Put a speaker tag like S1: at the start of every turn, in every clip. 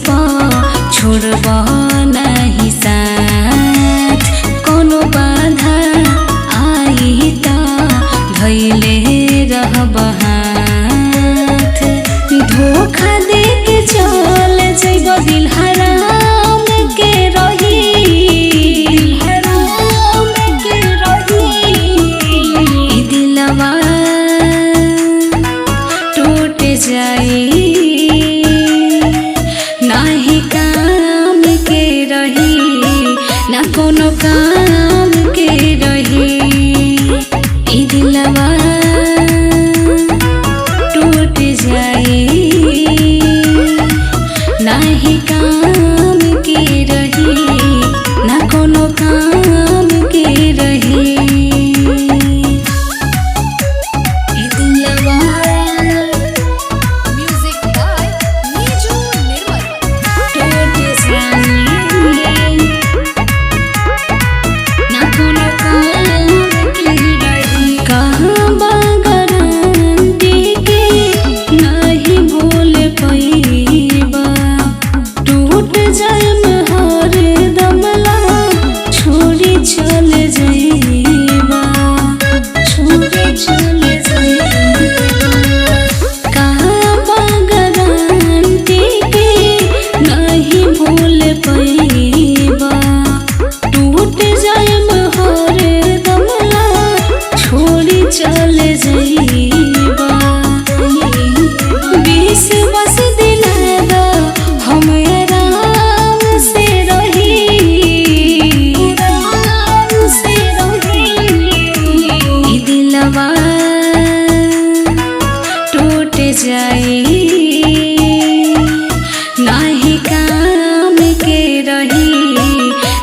S1: पा छोड़ब नहीं साथ। कोनो बाधा आई ता धैले रहब हाथ। धोखा दे के चल जइब दिल हराम के रही, हराम के रही। दिलवा टूट जाई नाही काम के रही, ना कोनो काम के रही। ई दिलवा टूट जाई नाही काम के रही, ना कोनो काम के रही। ई दिलवा
S2: म्यूजिक बाय नीजू निर्मल।
S1: टूट जाई ना कोनो काम के रही। कहाँ बा गारंटी के नहीं भूल पाइबा। टूट जाएम हर दमला छोड़ी चल जाइबा, छोड़ी चल जाइबा। कहाँ बा गारंटी के नहीं भूल पाइबा। टूट जाएम हर दमला छोड़ी चल जाइबा। विश्वास दिला दा हम आराम से रही, आराम से रही। ई दिलवा टूट जाई नाही काम के रही,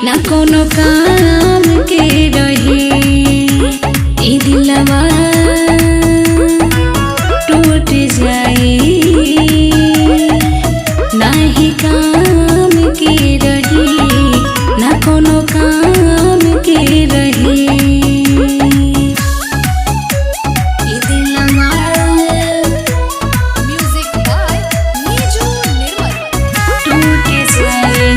S1: ना कोनो काम के रही। ई दिलवा टूट जाई नाही काम के रही, ना कोनो काम के रही। ई दिलवा
S2: म्यूजिक बाय नीजू निर्मल।
S1: टूट जाई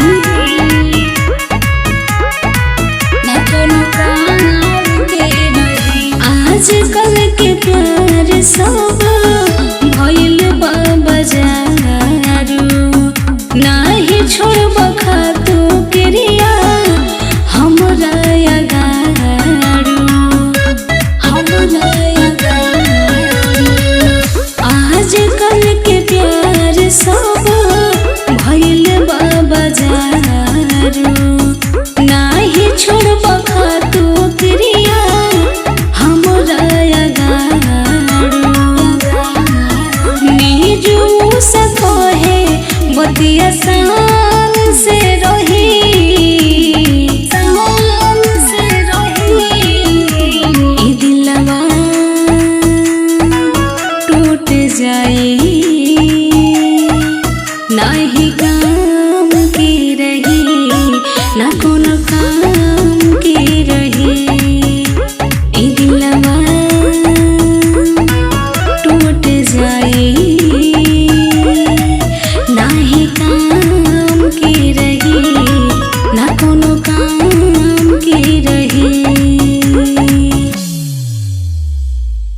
S1: ना कोनो काम के रही। आजकल के प्यार सब भइल बा बाजारू, नाही छोड़ब खातो के रे